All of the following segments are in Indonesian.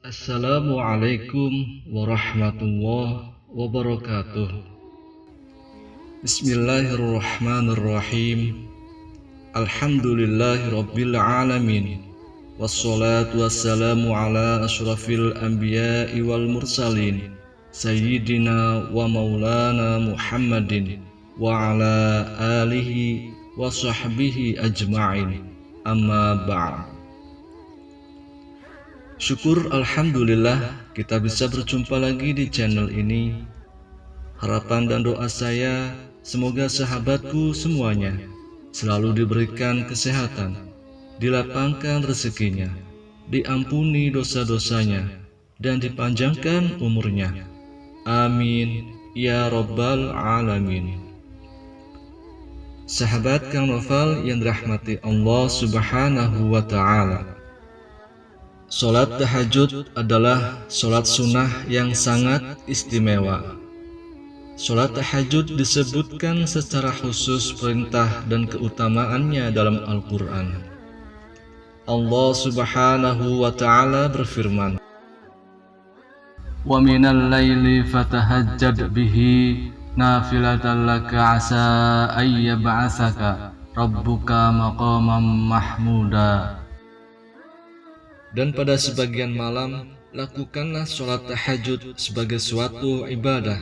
Assalamualaikum warahmatullahi wabarakatuh. Bismillahirrahmanirrahim. Alhamdulillahirabbil alamin. Wassalatu wassalamu ala asyrafil anbiya'i wal mursalin Sayyidina wa maulana Muhammadin wa ala alihi wa sahbihi ajma'in. Amma ba'd. Syukur alhamdulillah kita bisa berjumpa lagi di channel ini. Harapan dan doa saya semoga sahabatku semuanya selalu diberikan kesehatan, dilapangkan rezekinya, diampuni dosa-dosanya, dan dipanjangkan umurnya. Amin ya rabbal alamin. Sahabat Kang Novel yang dirahmati Allah subhanahu wa ta'ala, sholat tahajud adalah sholat sunnah yang sangat istimewa. Sholat tahajud disebutkan secara khusus perintah dan keutamaannya dalam Al-Quran. Allah subhanahu wa ta'ala berfirman, "Wa minal laili fatahajjad bihi nafilatan laka asa ayyab'asaka rabbuka maqaman mahmuda." Dan pada sebagian malam, lakukanlah sholat tahajud sebagai suatu ibadah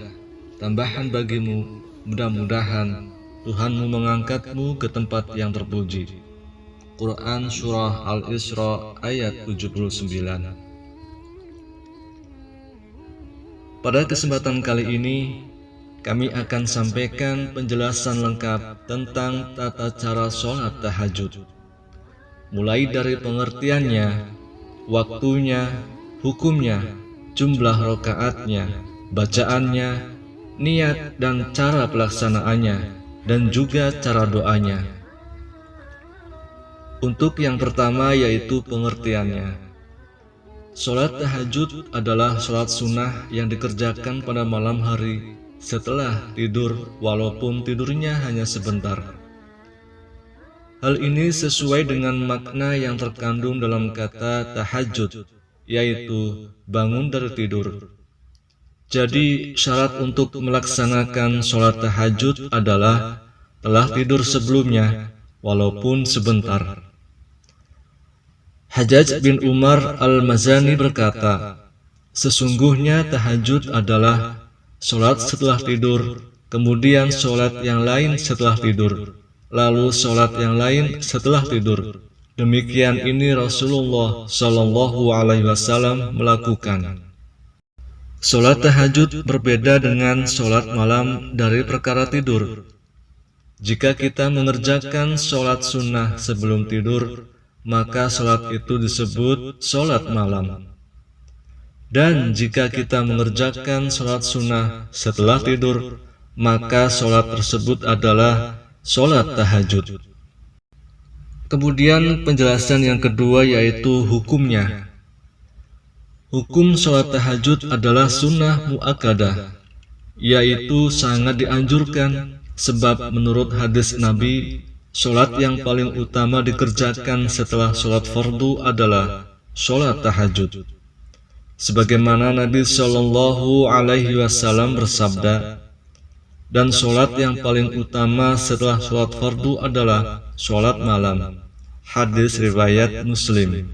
tambahan bagimu. Mudah-mudahan Tuhanmu mengangkatmu ke tempat yang terpuji. Quran Surah Al-Isra ayat 79. Pada kesempatan kali ini, kami akan sampaikan penjelasan lengkap tentang tata cara sholat tahajud, mulai dari pengertiannya, waktunya, hukumnya, jumlah rakaatnya, bacaannya, niat dan cara pelaksanaannya, dan juga cara doanya. Untuk yang pertama yaitu pengertiannya. Sholat tahajud adalah sholat sunnah yang dikerjakan pada malam hari setelah tidur, walaupun tidurnya hanya sebentar. Hal ini sesuai dengan makna yang terkandung dalam kata tahajud, yaitu bangun dari tidur. Jadi syarat untuk melaksanakan sholat tahajud adalah telah tidur sebelumnya, walaupun sebentar. Hajjaj bin Umar al-Mazani berkata, "Sesungguhnya tahajud adalah sholat setelah tidur, kemudian sholat yang lain setelah tidur, lalu sholat yang lain setelah tidur. Demikian ini Rasulullah Shallallahu Alaihi Wasallam melakukan." Sholat tahajud berbeda dengan sholat malam dari perkara tidur. Jika kita mengerjakan sholat sunnah sebelum tidur, maka sholat itu disebut sholat malam. Dan jika kita mengerjakan sholat sunnah setelah tidur, maka sholat tersebut adalah sholat tahajud. Kemudian penjelasan yang kedua yaitu hukumnya. Hukum sholat tahajud adalah sunnah mu'akkadah, yaitu sangat dianjurkan, sebab menurut hadis Nabi, sholat yang paling utama dikerjakan setelah sholat fardu adalah sholat tahajud. Sebagaimana Nabi Shallallahu Alaihi Wasallam bersabda, "Dan sholat yang paling utama setelah sholat fardu adalah sholat malam." Hadis riwayat Muslim.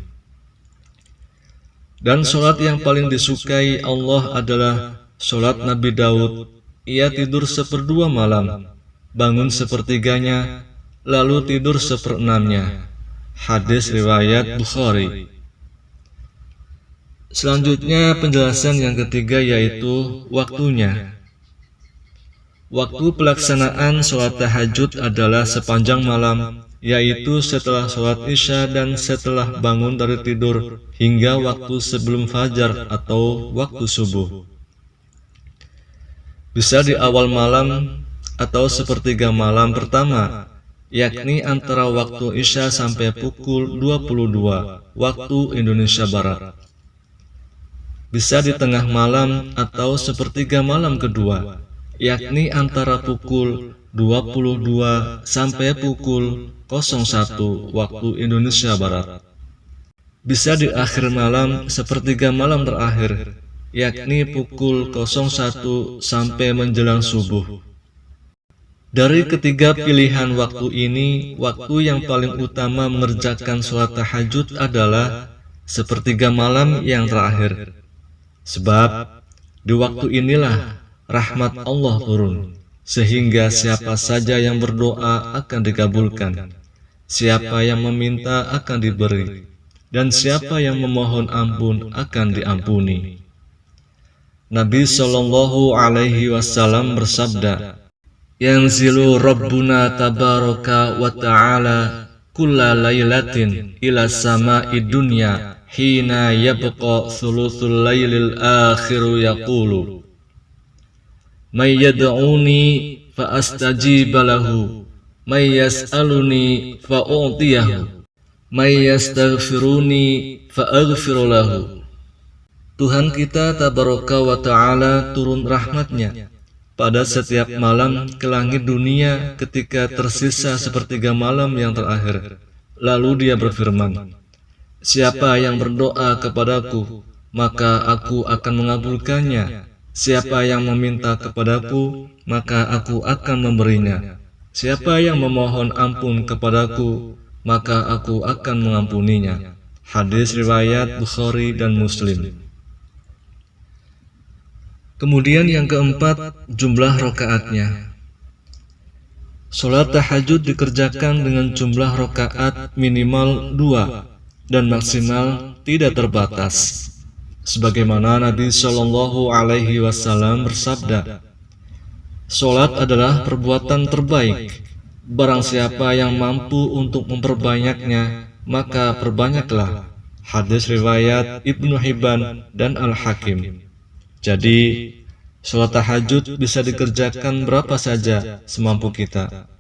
Dan sholat yang paling disukai Allah adalah sholat Nabi Daud. Ia tidur seperdua malam, bangun sepertiganya, lalu tidur seperenamnya. Hadis riwayat Bukhari. Selanjutnya penjelasan yang ketiga yaitu waktunya. Waktu pelaksanaan sholat tahajud adalah sepanjang malam, yaitu setelah sholat isya dan setelah bangun dari tidur hingga waktu sebelum fajar atau waktu subuh. Bisa di awal malam atau sepertiga malam pertama, yakni antara waktu isya sampai pukul 22 waktu Indonesia Barat. Bisa di tengah malam atau sepertiga malam kedua, yakni antara pukul 22 sampai pukul 01 waktu Indonesia Barat. bisa di akhir malam sepertiga malam terakhir, yakni pukul 01 sampai menjelang subuh. Dari ketiga pilihan waktu ini, waktu yang paling utama mengerjakan sholat tahajud adalah sepertiga malam yang terakhir. Sebab di waktu inilah rahmat Allah turun, sehingga siapa saja yang berdoa akan dikabulkan, siapa yang meminta akan diberi, dan siapa yang memohon ampun akan diampuni. Nabi Shallallahu Alaihi Wasallam bersabda, "Yanzilu Rabbuna tabaraka wa ta'ala kulla laylatin ila sama'i dunya hina yabqa thuluthul laylil akhiru yaqulu may yad'uni fa astajiba lahu may yas'aluni fa u'tiyahu may yastaghfiruni fa aghfiru lahu." Tuhan kita tabaraka wa ta'ala turun rahmatnya pada setiap malam ke langit dunia ketika tersisa sepertiga malam yang terakhir. Lalu dia berfirman, "Siapa yang berdoa kepadaku, maka aku akan mengabulkannya. Siapa yang meminta kepadaku, maka aku akan memberinya. Siapa yang memohon ampun kepadaku, maka aku akan mengampuninya." Hadis riwayat Bukhari dan Muslim. Kemudian yang keempat, jumlah rakaatnya. Sholat tahajud dikerjakan dengan jumlah rakaat minimal 2 dan maksimal tidak terbatas. Sebagaimana Nabi Shallallahu Alaihi Wasallam bersabda, "Sholat adalah perbuatan terbaik. Barang siapa yang mampu untuk memperbanyaknya, maka perbanyaklah." Hadis riwayat Ibnu Hibban dan Al-Hakim. Jadi, sholat tahajud bisa dikerjakan berapa saja semampu kita.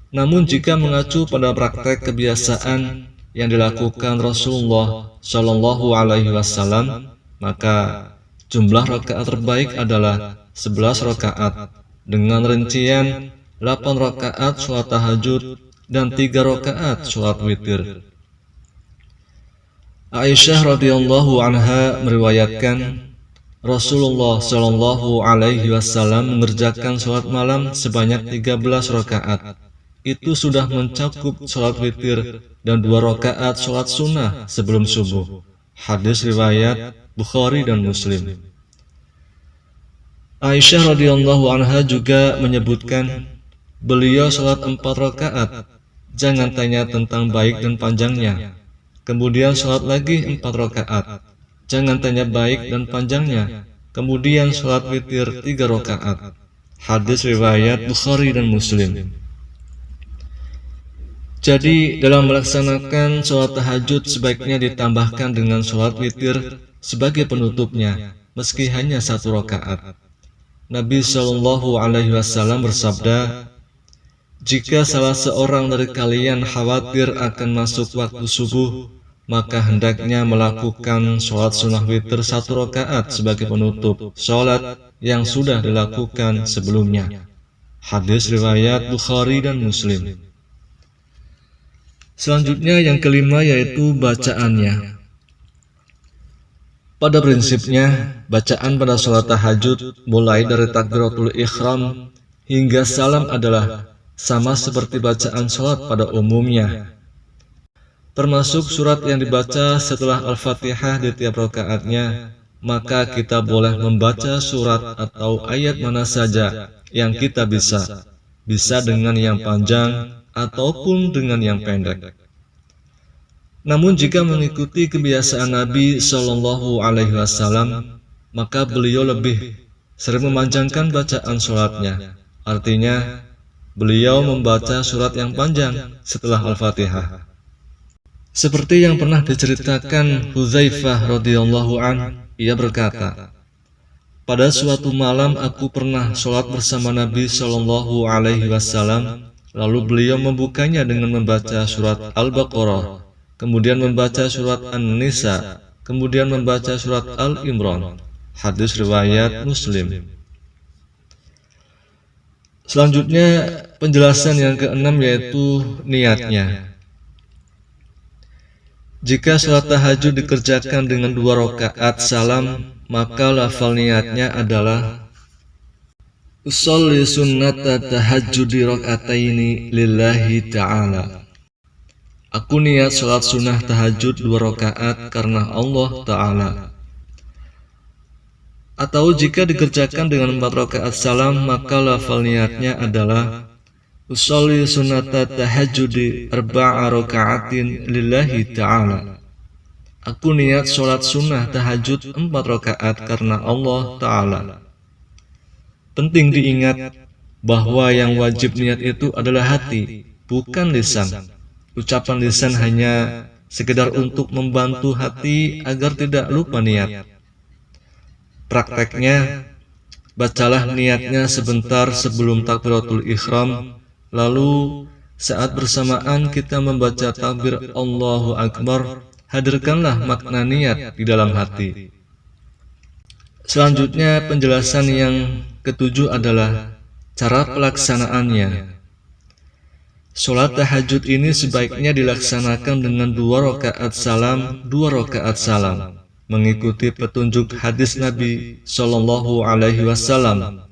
Namun jika mengacu pada praktek kebiasaan yang dilakukan Rasulullah Shallallahu Alaihi Wasallam, maka jumlah rakaat terbaik adalah 11 rakaat dengan rincian 8 rakaat sholat tahajud dan 3 rakaat sholat witir. Aisyah radhiyallahu anha meriwayatkan, Rasulullah Shallallahu Alaihi Wasallam mengerjakan sholat malam sebanyak 13 rakaat. Itu sudah mencakup sholat witir dan 2 rakaat sholat sunnah sebelum subuh. Hadis riwayat Bukhari dan Muslim. Aisyah radhiyallahu anha juga menyebutkan, beliau sholat 4 rakaat. Jangan tanya tentang baik dan panjangnya. Kemudian sholat lagi 4 rakaat. Jangan tanya baik dan panjangnya. Kemudian sholat witir 3 rakaat. Hadis riwayat Bukhari dan Muslim. Jadi dalam melaksanakan sholat tahajud sebaiknya ditambahkan dengan sholat witir sebagai penutupnya, meski hanya 1 rakaat. Nabi Shallallahu Alaihi Wasallam bersabda, "Jika salah seorang dari kalian khawatir akan masuk waktu subuh, maka hendaknya melakukan sholat sunnah witir 1 rakaat sebagai penutup sholat yang sudah dilakukan sebelumnya." Hadis riwayat Bukhari dan Muslim. Selanjutnya yang kelima yaitu bacaannya. Pada prinsipnya, bacaan pada sholat tahajud mulai dari takbiratul ihram hingga salam adalah sama seperti bacaan sholat pada umumnya, termasuk surat yang dibaca setelah Al-Fatihah di tiap rakaatnya. Maka kita boleh membaca surat atau ayat mana saja yang kita bisa dengan yang panjang ataupun dengan yang pendek. Namun jika mengikuti kebiasaan Nabi Shallallahu Alaihi Wasallam, maka beliau lebih sering memanjangkan bacaan sholatnya. Artinya, beliau membaca surat yang panjang setelah Al-Fatihah. Seperti yang pernah diceritakan Hudzaifah radhiyallahu an, ia berkata, "Pada suatu malam aku pernah sholat bersama Nabi Shallallahu Alaihi Wasallam, lalu beliau membukanya dengan membaca surat Al-Baqarah, kemudian membaca surat An-Nisa, kemudian membaca surat Al-Imran." Hadis riwayat Muslim. Selanjutnya penjelasan yang keenam yaitu niatnya. Jika sholat tahajud dikerjakan dengan 2 rakaat salam, maka lafal niatnya adalah usolli sunnata tahajjudi raka'ataini lillahi ta'ala. Aku niat sholat sunnah tahajud 2 rakaat karena Allah Ta'ala. Atau jika dikerjakan dengan 4 rakaat salam, maka lafal niatnya adalah usolli sunnata tahajjudi arba'a raka'atin lillahi ta'ala. Aku niat sholat sunnah tahajud 4 rakaat karena Allah Ta'ala. Penting diingat bahwa yang wajib niat itu adalah hati, bukan lisan. Ucapan lisan hanya sekedar untuk membantu hati agar tidak lupa niat. Prakteknya, bacalah niatnya sebentar sebelum takbiratul ihram. Lalu saat bersamaan kita membaca takbir Allahu Akbar, hadirkanlah makna niat di dalam hati. Selanjutnya penjelasan yang ketujuh adalah cara pelaksanaannya. Sholat tahajud ini sebaiknya dilaksanakan dengan 2 rakaat salam, 2 rakaat salam, mengikuti petunjuk hadis Nabi Shallallahu Alaihi Wasallam.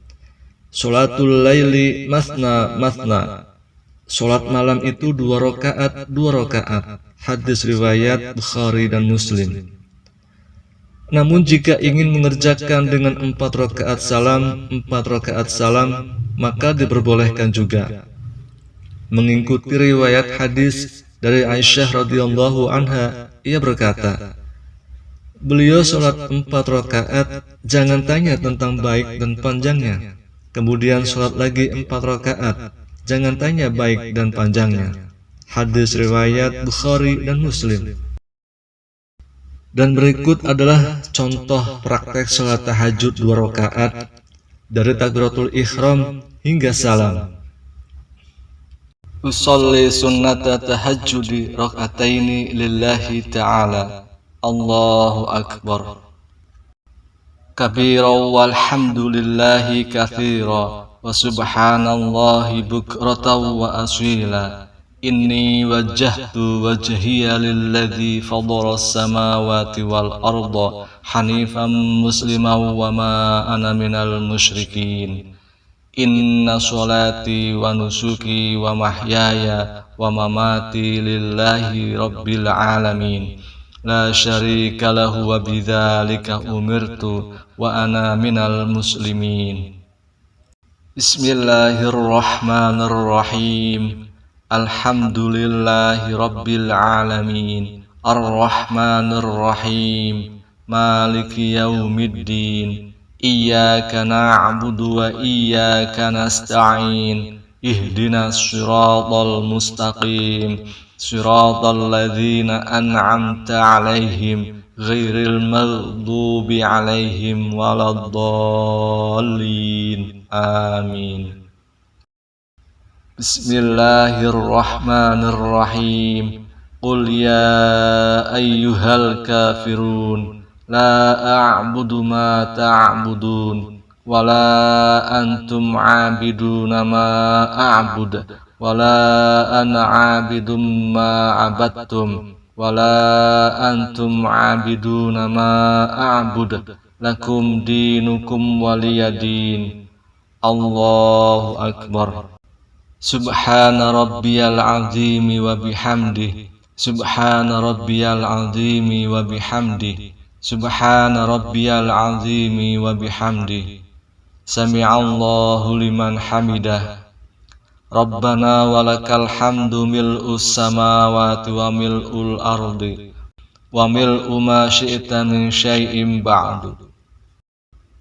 Sholatul laili masna masna. Sholat malam itu 2 rakaat, 2 rakaat. Hadis riwayat Bukhari dan Muslim. Namun jika ingin mengerjakan dengan 4 rakaat salam, 4 rakaat salam, maka diperbolehkan juga. Mengikuti riwayat hadis dari Aisyah radhiyallahu anha, ia berkata, beliau sholat 4 rakaat, jangan tanya tentang baik dan panjangnya. Kemudian sholat lagi 4 rakaat, jangan tanya baik dan panjangnya. Hadis riwayat Bukhari dan Muslim. Dan berikut adalah contoh praktek sholat tahajud 2 rakaat dari takbiratul ihram hingga salam. Usolli sunnata tahajjudi raka'ataini lillahi ta'ala. Allahu Akbar. Kabira walhamdulillahi kathira wa subhanallahi bukratan wa asila. Inni wajjahtu wajhiya lilladzi fadara as-samawati wal arda hanifan musliman wa ma ana minal musyrikin. Inna sholati wa nusuki wa mahyaya wa mamati lillahi rabbil alamin. La syarika lahu wa bidzalika umirtu wa ana minal muslimin. Bismillahirrahmanirrahim. Alhamdulillahi rabbil alamin. Ar-Rahmanir-Rahim. Maliki yaumiddin. Iyyaka na'budu wa iyyaka nasta'in. Ihdinas siratal mustaqim. Siratal ladzina an'amta 'alaihim ghairil maghdubi 'alaihim waladdallin. Amin. Bismillahirrahmanirrahim. Qul ya ayyuhal kafirun la a'budu ma ta'budun wa la antum 'abiduna ma a'budu wala ana 'abidum ma 'abadtum wala antum 'abiduna ma a'bud lakum dinukum waliyadin. Allahu Akbar. Subhana rabbiyal azimi wa bihamdihi. Subhana rabbiyal azimi wa bihamdihi. Subhana rabbiyal azimi wa bihamdihi. Sami'allahu liman hamidah. Rabbana walakal hamdu mil'us samawati wa mil'ul ardi wa mil'u ma syi'ta min syai'in ba'du.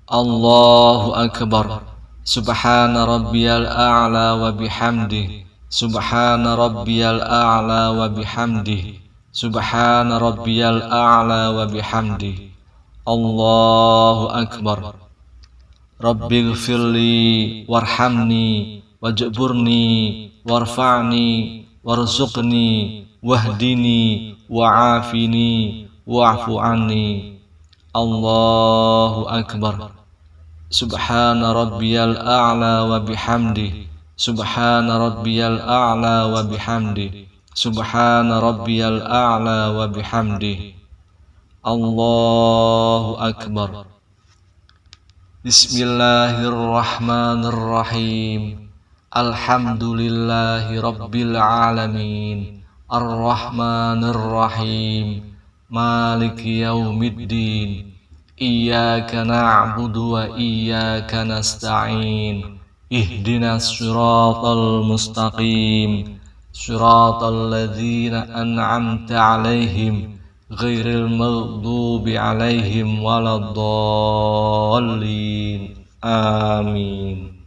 Allahu Akbar. Subhana rabbiyal a'la wa bihamdihi. Subhana rabbiyal a'la wa bihamdihi. Subhana rabbiyal a'la wa bihamdihi. Allahu Akbar. Rabbighfirli warhamni wajburni warfa'ni warzuqni wahdini wa'afini wa'fu anni. Allahu Akbar. Subhana rabbiyal a'la wa bihamdihi. Subhana rabbiyal a'la wa bihamdihi. Subhana rabbiyal a'la wa bihamdih. Allahu akbar. Bismillahirrahmanirrahim. Alhamdulillahi rabbil alamin. Ar-Rahmanir-Rahim. Maliki yaumiddin. Iyyaka na'budu wa iyyaka nasta'in. Ihdinas siratal mustaqim. Siratal ladzina an'amta 'alaihim ghairil maghdubi 'alaihim waladdallin. Amin.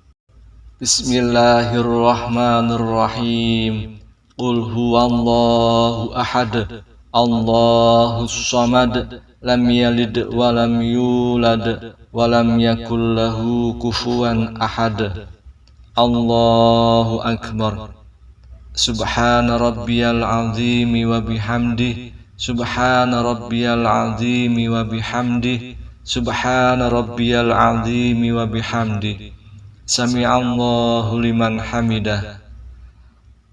Bismillahirrahmanirrahim. Qul huwallahu ahad, Allahus samad, lam yalid wa lam yulad wa lam yakul lahu kufuwan ahad. Allahu akbar. Subhana rabbiyal azimi wa bihamdih. Subhana rabbiyal azimi wa bihamdih. Subhana rabbiyal azimi wa bihamdih. Sami'allahu liman hamidah.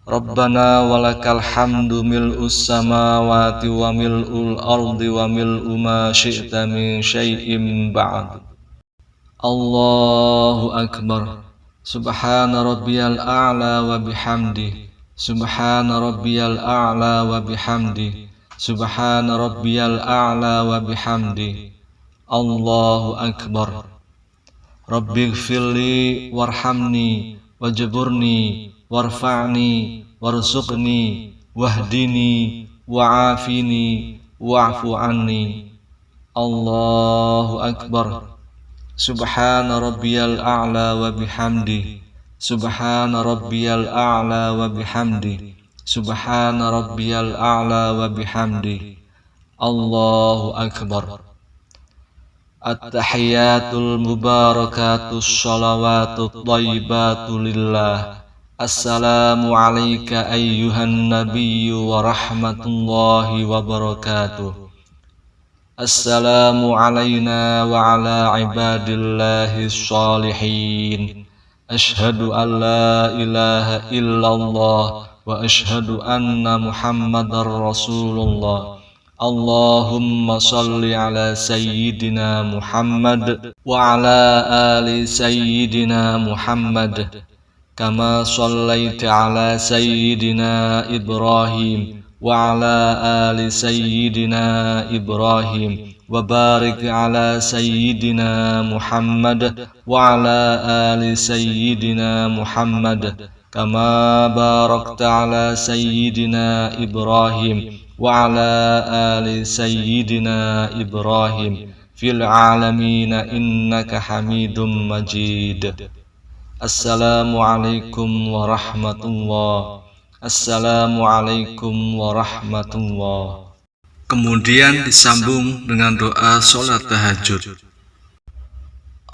Rabbana walakal hamdu mil'us samawati wa mil'ul ardi wa mil'u ma syi'ta min syai'in ba'd. Allahu akbar. Subhana rabbiyal a'la wa bihamdih. Subhana rabbiyal a'la wa bihamdih. Subhana rabbiyal a'la wa bihamdih. Allahu akbar. Rabbighfirli warhamni wajburni warfa'ni warzuqni wahdini wa'afini wa'fu anni. Allahu akbar. Subhana rabbiyal a'la wa bihamdih. Subhana rabbiyal a'la wa bihamdih. Subhana rabbiyal a'la wa bihamdih. Allahu akbar. At-tahiyatul mubarakatus shalawatut thayyibatu lillah. Assalamu alayka ayyuhan nabiyyu wa rahmatullahi wa barakatuh. Assalamu alayna wa ala ibadillahi shalihin. Ashhadu an la ilaha illallah wa ashhadu anna Muhammadar Rasulullah. Allahumma salli ala sayyidina Muhammad wa ala ali sayyidina Muhammad kama sallaita ala sayyidina Ibrahim wa ala ali sayyidina Ibrahim wa barik ala sayyidina Muhammad wa ala ali sayyidina Muhammad kama barakta ala sayyidina Ibrahim wa ala ali sayyidina Ibrahim fil alamin innaka Hamidum Majid. Assalamualaikum warahmatullahi. Assalamualaikum warahmatullahi. Kemudian disambung dengan doa sholat tahajud.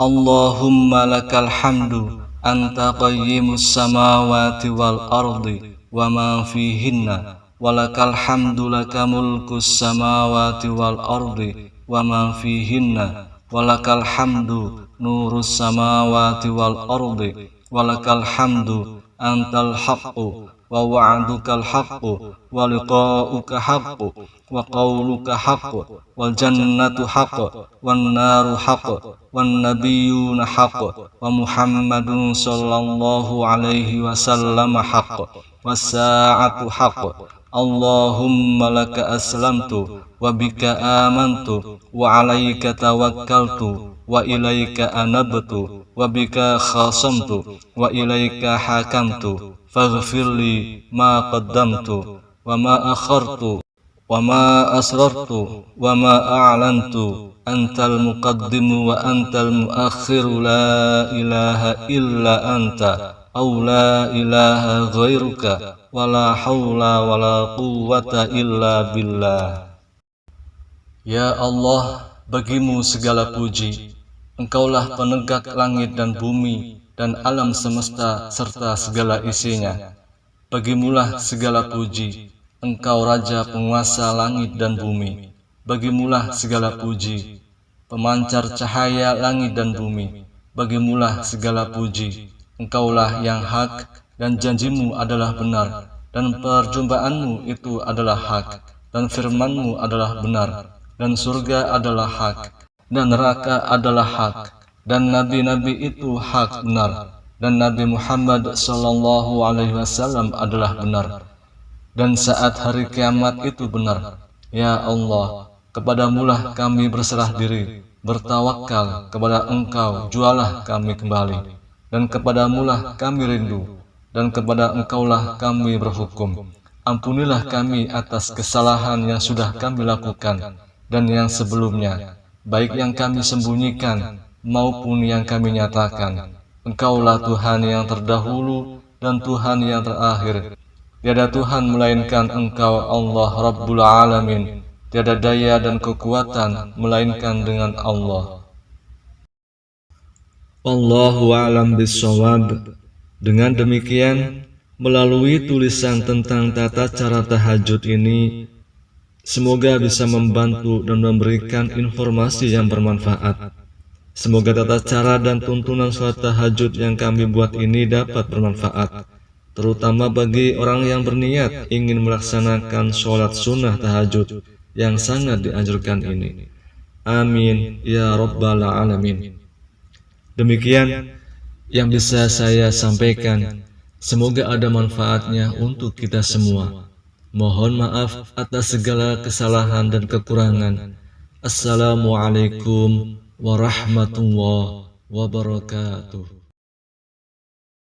Allahumma lakal hamdu anta qayyimus samawati wal ardi wa ma fihinna. Walakal hamdu laka mulkus samawati wal ardi wa ma fihinna. Walakal hamdu nurus samawati wal ardi. Walakal hamdu antal haqqu wa wa'dukal haqqu wa liqa'uka haqqu wa qawluka haqqu wal jannatu haqqu wan naru haqqu wan nabiyyuna haqqu wa Muhammadun sallallahu alaihi wasallam haqqu was sa'atu haqqu. Allahumma laka aslamtu wa bika amantu wa alaika tawakkaltu wa ilaika anabtu wa bika khasamtu wa ilaika hakamtu faghfirli ma qaddamtu wa ma akhartu wa ma asrartu wa ma a'lantu antal muqaddimu wa antal muakhiru la ilaha illa anta aw la ilaha ghairuka wala haula wala quwwata illa billah. Ya Allah, bagimu segala puji. Engkaulah penegak langit dan bumi dan alam semesta serta segala isinya. Bagimulah segala puji. Engkau Raja penguasa langit dan bumi. Bagimulah segala puji. Pemancar cahaya langit dan bumi. Bagimulah segala puji. Engkaulah yang hak dan janjimu adalah benar. dan perjumpaanmu itu adalah hak, dan firmanmu adalah benar, dan surga adalah hak, dan neraka adalah hak, dan nabi-nabi itu hak benar, dan Nabi Muhammad sallallahu alaihi wasallam adalah benar, dan saat hari kiamat itu benar. Ya Allah, kepadamulah kami berserah diri, bertawakal kepada Engkau, jualah kami kembali, dan kepadamulah kami rindu, dan kepada Engkaulah kami berhukum. Ampunilah kami atas kesalahan yang sudah kami lakukan, dan yang sebelumnya, baik yang kami sembunyikan, maupun yang kami nyatakan. Engkaulah Tuhan yang terdahulu, dan Tuhan yang terakhir. Tiada Tuhan melainkan Engkau Allah Rabbul Alamin. Tiada daya dan kekuatan melainkan dengan Allah. Wallahu a'lam bishawab. Dengan demikian, melalui tulisan tentang tata cara tahajud ini, semoga bisa membantu dan memberikan informasi yang bermanfaat. Semoga tata cara dan tuntunan sholat tahajud yang kami buat ini dapat bermanfaat, terutama bagi orang yang berniat ingin melaksanakan sholat sunnah tahajud yang sangat dianjurkan ini. Amin ya rabbal alamin. Demikian yang bisa saya sampaikan. Semoga ada manfaatnya untuk kita semua. Mohon maaf atas segala kesalahan dan kekurangan. Assalamualaikum warahmatullahi wabarakatuh.